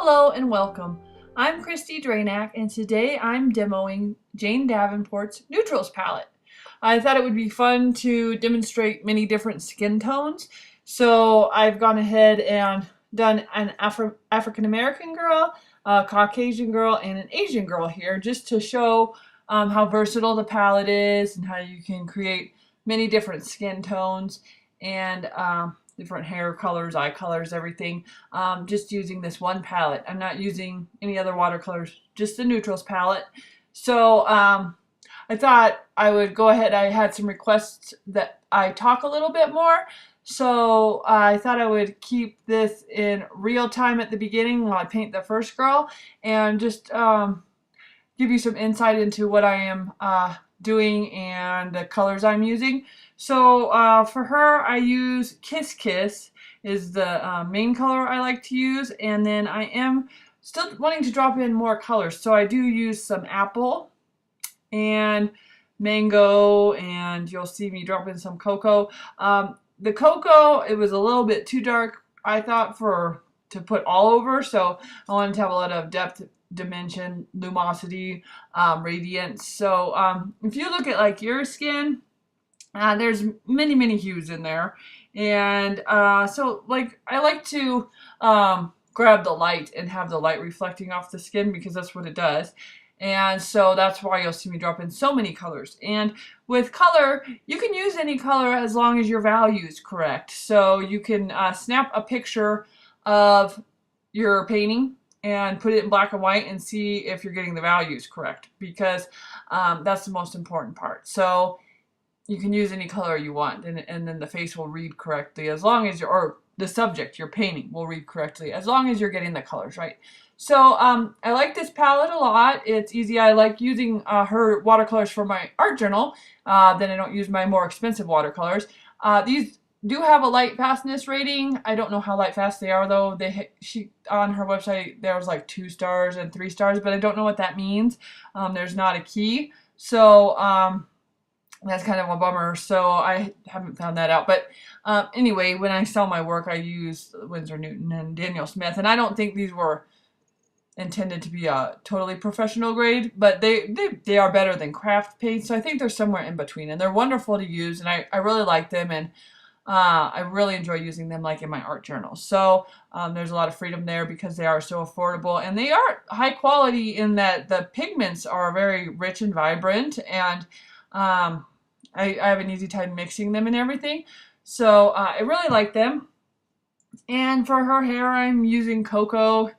Hello and welcome. I'm Christy Dranak and today I'm demoing Jane Davenport's Neutrals palette. I thought it would be fun to demonstrate many different skin tones, so I've gone ahead and done an African American girl, a Caucasian girl, and an Asian girl here just to show how versatile the palette is and how you can create many different skin tones and different hair colors, eye colors, everything, just using this one palette. I'm not using any other watercolors, just the Neutrals palette. So I thought I would go ahead. I had some requests that I talk a little bit more, so I thought I would keep this in real time at the beginning while I paint the first girl and just give you some insight into what I am doing and the colors I'm using. So for her, I use Kiss Kiss is the main color I like to use, and then I am still wanting to drop in more colors. So I do use some apple and mango, and you'll see me drop in some cocoa. The cocoa, it was a little bit too dark, I thought, to put all over, so I wanted to have a lot of depth, dimension, lumosity, radiance. So if you look at like your skin, there's many hues in there, and so like I like to grab the light and have the light reflecting off the skin because that's what it does, and so that's why you'll see me drop in so many colors. And with color, you can use any color as long as your value is correct. So you can snap a picture of your painting and put it in black and white and see if you're getting the values correct, because that's the most important part. So you can use any color you want, and then the face will read correctly as long as or the subject you're painting will read correctly as long as you're getting the colors right. So I like this palette a lot. It's easy. I like using her watercolors for my art journal. Then I don't use my more expensive watercolors. These do have a light fastness rating. I don't know how light fast they are though. She on her website there was like 2 stars and 3 stars, but I don't know what that means. There's not a key, so that's kind of a bummer, so I haven't found that out. But anyway, when I sell my work, I use Winsor Newton and Daniel Smith, and I don't think these were intended to be a totally professional grade, but they are better than craft paint, so I think they're somewhere in between, and they're wonderful to use, and I really like them, and I really enjoy using them like in my art journal. So there's a lot of freedom there because they are so affordable, and they are high quality in that the pigments are very rich and vibrant, and I have an easy time mixing them and everything. So I really like them. And for her hair, I'm using cocoa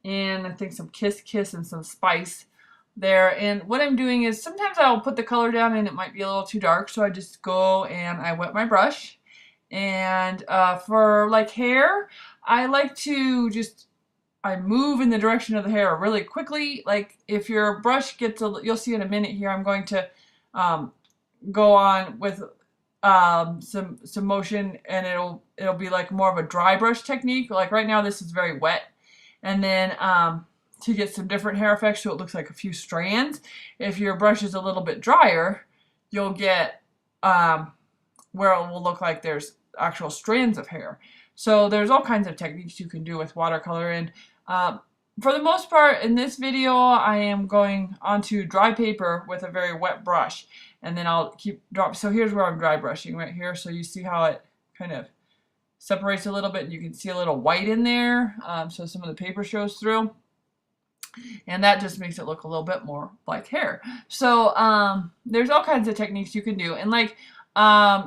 and I think some Kiss Kiss and some spice there. And what I'm doing is sometimes I'll put the color down and it might be a little too dark, so I just go and I wet my brush. And for like hair, I like to I move in the direction of the hair really quickly. Like if your brush gets you'll see in a minute here, I'm going to go on with some motion, and it'll be like more of a dry brush technique. Like right now this is very wet, and then to get some different hair effects so it looks like a few strands, if your brush is a little bit drier, you'll get where it will look like there's actual strands of hair. So there's all kinds of techniques you can do with watercolor, and for the most part in this video I am going onto dry paper with a very wet brush, and then I'll keep dropping. So here's where I'm dry brushing right here, so you see how it kind of separates a little bit, and you can see a little white in there, so some of the paper shows through, and that just makes it look a little bit more like hair. So there's all kinds of techniques you can do, and like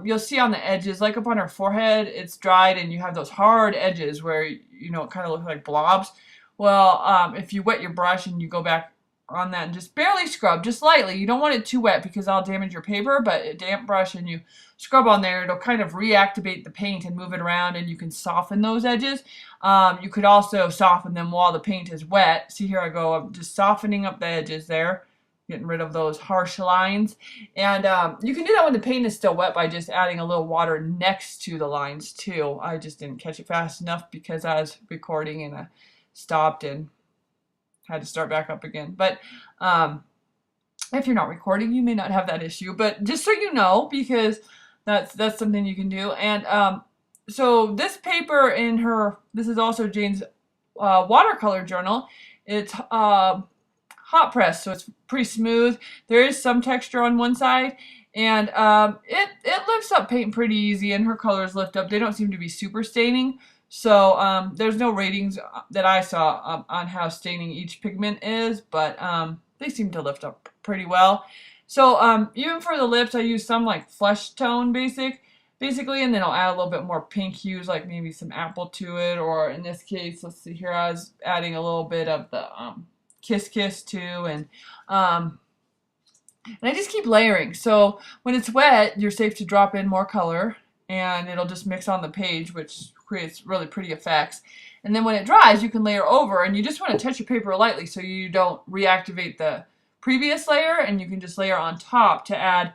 you'll see on the edges, like up on her forehead, it's dried and you have those hard edges where you know it kind of looks like blobs. Well, if you wet your brush and you go back on that and just barely scrub, just lightly, you don't want it too wet because I'll damage your paper, but a damp brush and you scrub on there, it'll kind of reactivate the paint and move it around, and you can soften those edges. You could also soften them while the paint is wet. See, here I go, I'm just softening up the edges there, getting rid of those harsh lines. And you can do that when the paint is still wet by just adding a little water next to the lines too. I just didn't catch it fast enough because I was recording and I stopped and had to start back up again. But if you're not recording, you may not have that issue, but just so you know, because that's something you can do. And so this paper in her, this is also Jane's watercolor journal. It's hot press, so it's pretty smooth. There is some texture on one side, and it lifts up paint pretty easy, and her colors lift up. They don't seem to be super staining. So there's no ratings that I saw on how staining each pigment is, but they seem to lift up pretty well. So even for the lips, I use some like flesh tone basically, and then I'll add a little bit more pink hues, like maybe some apple to it, or in this case, let's see here, I was adding a little bit of the Kiss Kiss too, and I just keep layering. So when it's wet, you're safe to drop in more color, and it'll just mix on the page, which creates really pretty effects. And then when it dries, you can layer over, and you just want to touch your paper lightly so you don't reactivate the previous layer, and you can just layer on top to add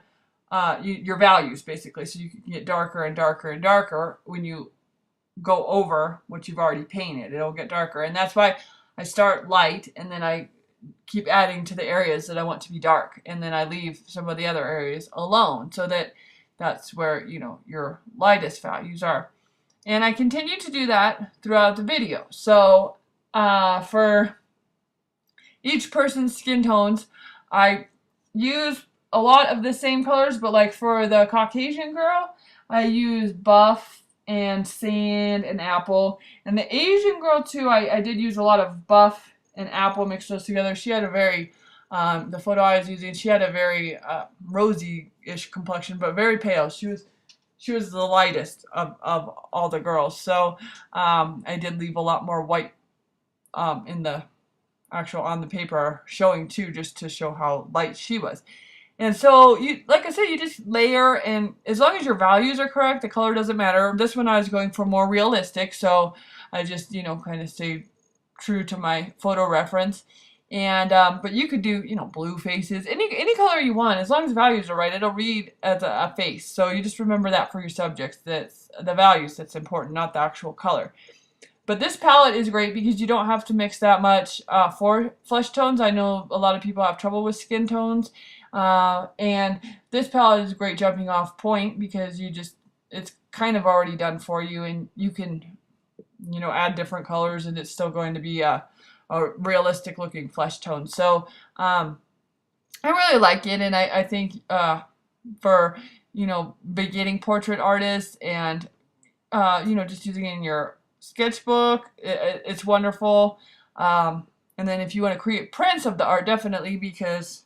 your values, basically, so you can get darker and darker and darker when you go over what you've already painted. It'll get darker, and that's why I start light, and then I keep adding to the areas that I want to be dark, and then I leave some of the other areas alone, so that's where, you know, your lightest values are. And I continue to do that throughout the video. So for each person's skin tones, I use a lot of the same colors, but like for the Caucasian girl, I use buff and sand and apple. And the Asian girl too, I did use a lot of buff and apple, mixed those together. She had a very, the photo I was using, she had a very rosy-ish complexion, but very pale. She was the lightest of all the girls. So I did leave a lot more white in the actual on the paper showing too, just to show how light she was. And so, like I said, you just layer, and as long as your values are correct, the color doesn't matter. This one I was going for more realistic, so I just, you know, kind of stayed true to my photo reference. And but you could do, you know, blue faces, any color you want, as long as the values are right. It'll read as a face. So you just remember that for your subjects, that's the values that's important, not the actual color. But this palette is great because you don't have to mix that much for flesh tones. I know a lot of people have trouble with skin tones. And this palette is a great jumping off point because it's kind of already done for you, and you can, you know, add different colors, and it's still going to be a realistic looking flesh tone. So I really like it, and I think for, you know, beginning portrait artists and you know, just using it in your sketchbook, it's wonderful. And then if you want to create prints of the art, definitely, because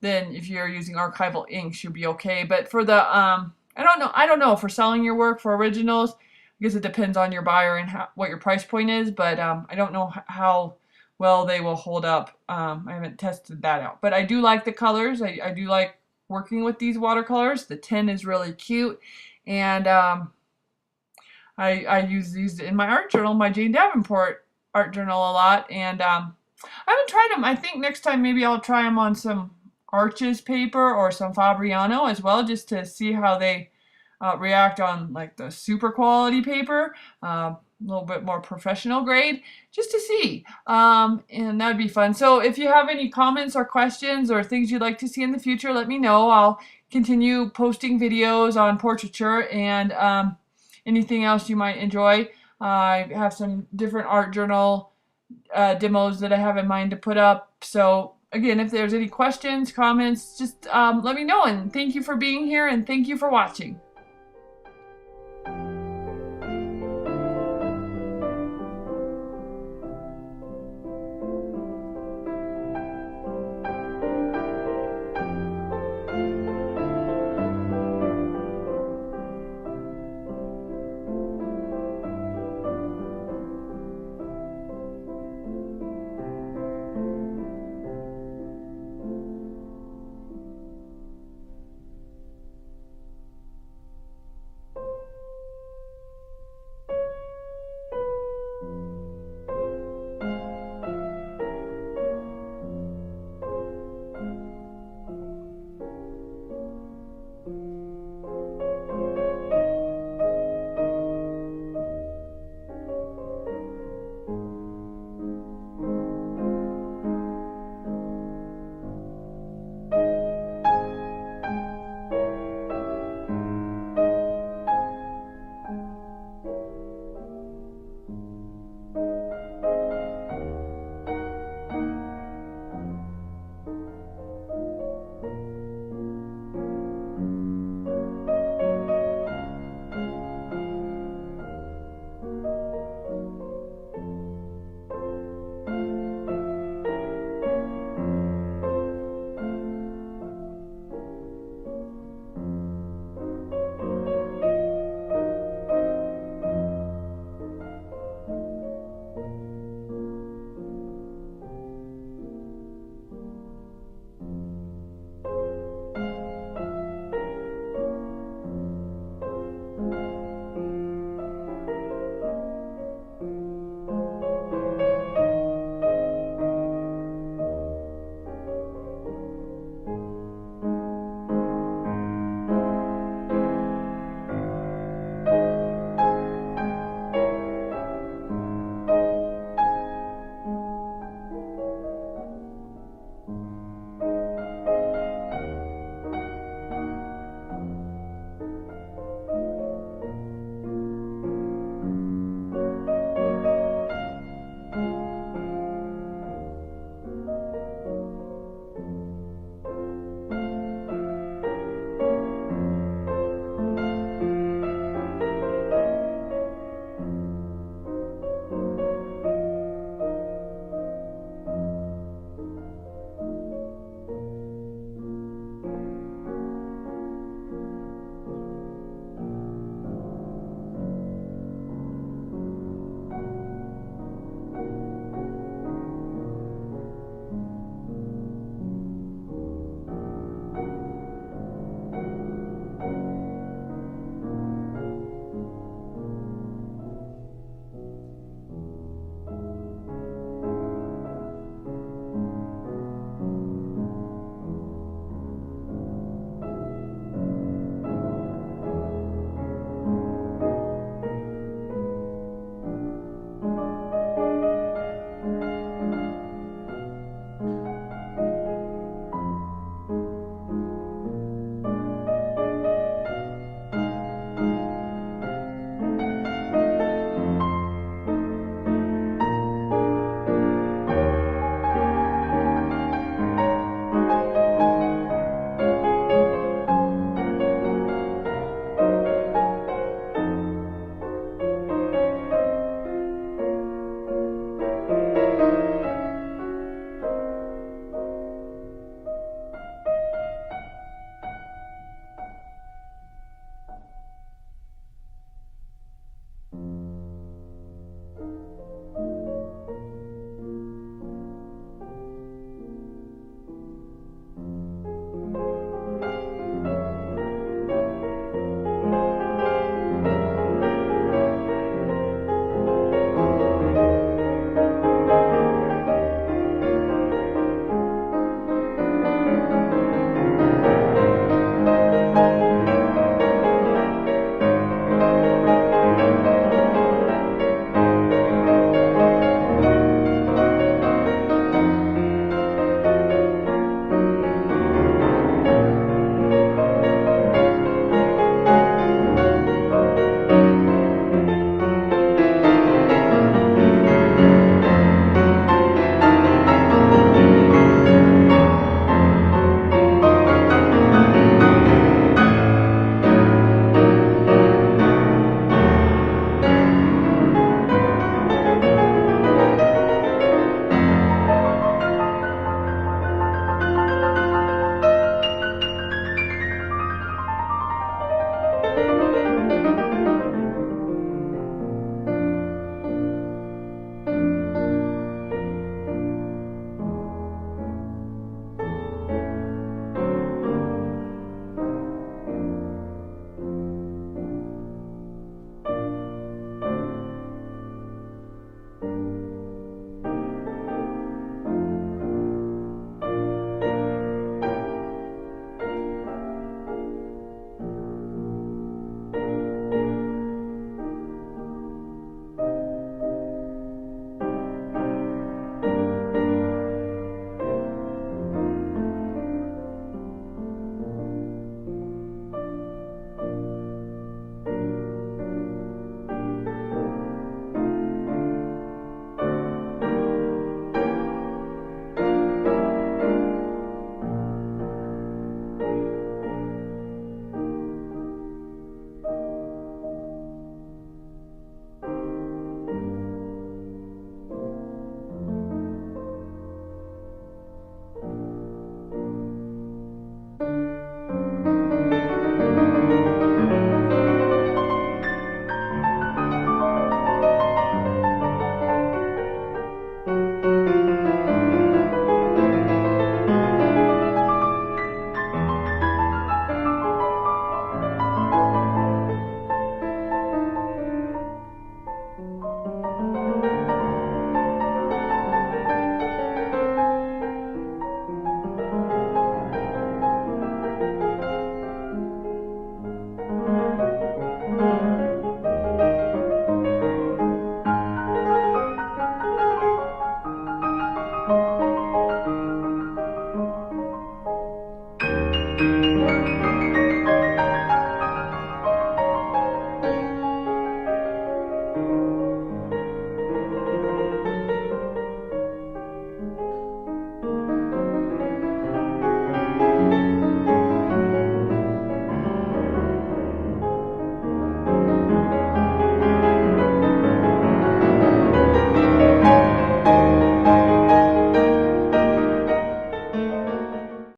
then if you're using archival inks, you'll be okay. But for the I don't know for selling your work for originals, because it depends on your buyer and what your price point is, but I don't know how well they will hold up. I haven't tested that out, but I do like the colors. I do like working with these watercolors. The tin is really cute, and I use these in my art journal, my Jane Davenport art journal, a lot, and I haven't tried them. I think next time maybe I'll try them on some Arches paper or some Fabriano as well, just to see how they react on like the super quality paper, a little bit more professional grade, just to see, and that'd be fun. So if you have any comments or questions or things you'd like to see in the future, let me know. I'll continue posting videos on portraiture and anything else you might enjoy. I have some different art journal demos that I have in mind to put up. So again, if there's any questions, comments, just let me know, and thank you for being here, and thank you for watching.